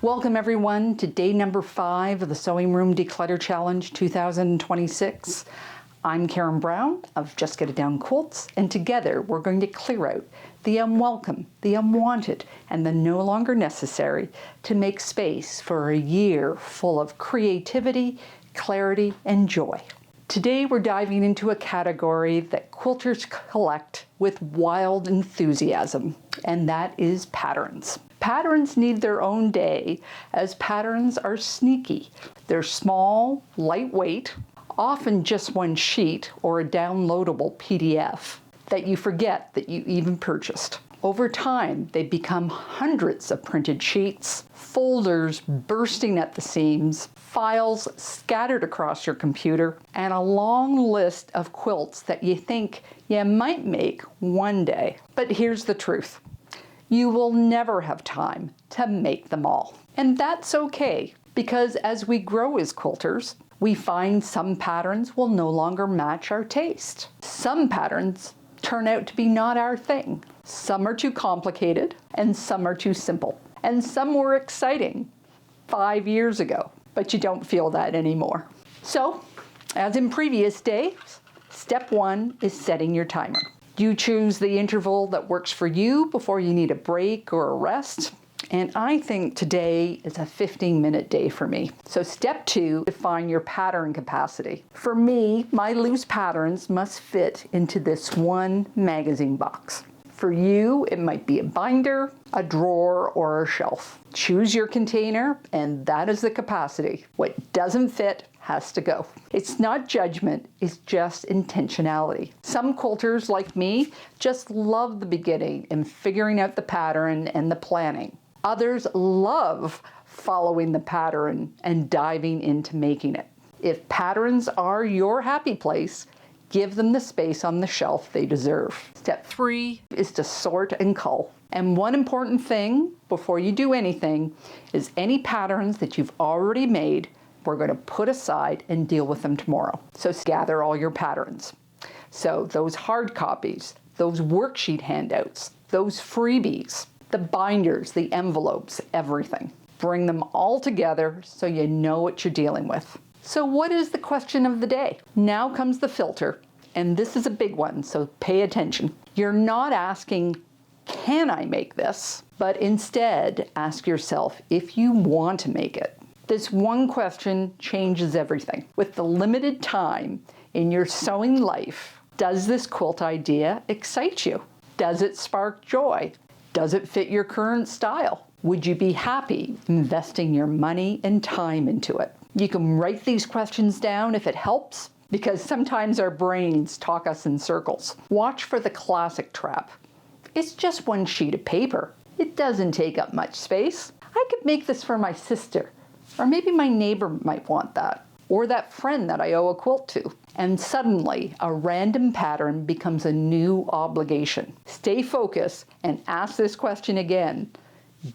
Welcome everyone to day number 5 of the Sewing Room Declutter Challenge 2026. I'm Karen Brown of Just Get It Down Quilts, and together we're going to clear out the unwelcome, the unwanted, and the no longer necessary to make space for a year full of creativity, clarity, and joy. Today we're diving into a category that quilters collect with wild enthusiasm, and that is patterns. Patterns need their own day, as patterns are sneaky. They're small, lightweight, often just one sheet or a downloadable PDF that you forget that you even purchased. Over time, they become hundreds of printed sheets, folders bursting at the seams, files scattered across your computer, and a long list of quilts that you think you might make one day. But here's the truth. You will never have time to make them all. And that's okay, because as we grow as quilters, we find some patterns will no longer match our taste. Some patterns turn out to be not our thing. Some are too complicated, and some are too simple. And some were exciting 5 years ago, but you don't feel that anymore. So, as in previous days, step 1 is setting your timer. You choose the interval that works for you before you need a break or a rest. And I think today is a 15-minute day for me. So step 2, define your pattern capacity. For me, my loose patterns must fit into this one magazine box. For you, it might be a binder, a drawer, or a shelf. Choose your container, and that is the capacity. What doesn't fit has to go. It's not judgment, it's just intentionality. Some quilters, like me, just love the beginning and figuring out the pattern and the planning. Others love following the pattern and diving into making it. If patterns are your happy place, give them the space on the shelf they deserve. Step 3 is to sort and cull. And one important thing before you do anything is any patterns that you've already made, we're going to put aside and deal with them tomorrow. So gather all your patterns. So those hard copies, those worksheet handouts, those freebies, the binders, the envelopes, everything. Bring them all together so you know what you're dealing with. So what is the question of the day? Now comes the filter, and this is a big one, so pay attention. You're not asking, can I make this? But instead, ask yourself if you want to make it. This one question changes everything. With the limited time in your sewing life, does this quilt idea excite you? Does it spark joy? Does it fit your current style? Would you be happy investing your money and time into it? You can write these questions down if it helps, because sometimes our brains talk us in circles. Watch for the classic trap. It's just one sheet of paper. It doesn't take up much space. I could make this for my sister, or maybe my neighbor might want that, or that friend that I owe a quilt to. And suddenly, a random pattern becomes a new obligation. Stay focused and ask this question again.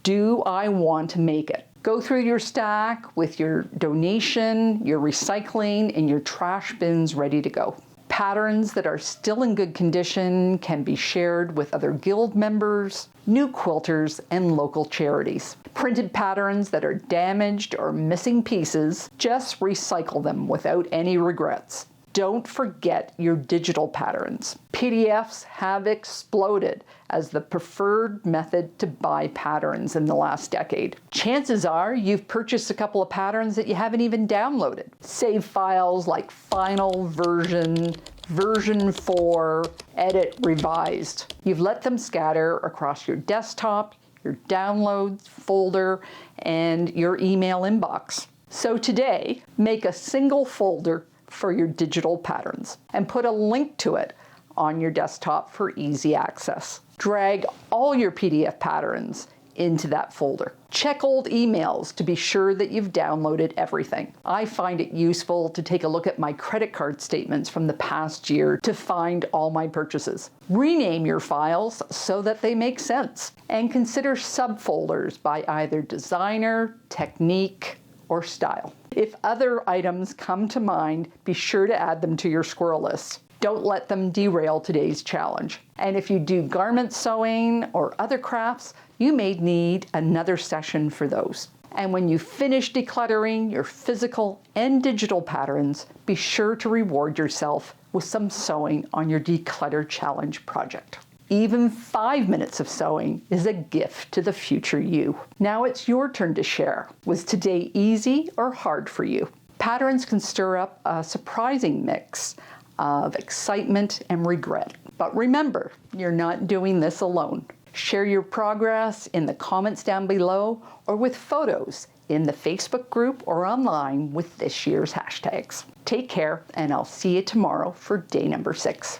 Do I want to make it? Go through your stack with your donation, your recycling, and your trash bins ready to go. Patterns that are still in good condition can be shared with other guild members, new quilters, and local charities. Printed patterns that are damaged or missing pieces, just recycle them without any regrets. Don't forget your digital patterns. PDFs have exploded as the preferred method to buy patterns in the last decade. Chances are you've purchased a couple of patterns that you haven't even downloaded. Save files like final version, version 4, edit, revised. You've let them scatter across your desktop, your downloads folder, and your email inbox. So today, make a single folder for your digital patterns and put a link to it on your desktop for easy access. Drag all your PDF patterns into that folder. Check old emails to be sure that you've downloaded everything. I find it useful to take a look at my credit card statements from the past year to find all my purchases. Rename your files so that they make sense, and consider subfolders by either designer, technique, or style. If other items come to mind, be sure to add them to your squirrel list. Don't let them derail today's challenge. And if you do garment sewing or other crafts, you may need another session for those. And when you finish decluttering your physical and digital patterns, be sure to reward yourself with some sewing on your Declutter Challenge project. Even 5 minutes of sewing is a gift to the future you. Now it's your turn to share. Was today easy or hard for you? Patterns can stir up a surprising mix of excitement and regret. But remember, you're not doing this alone. Share your progress in the comments down below or with photos in the Facebook group or online with this year's hashtags. Take care, and I'll see you tomorrow for day number 6.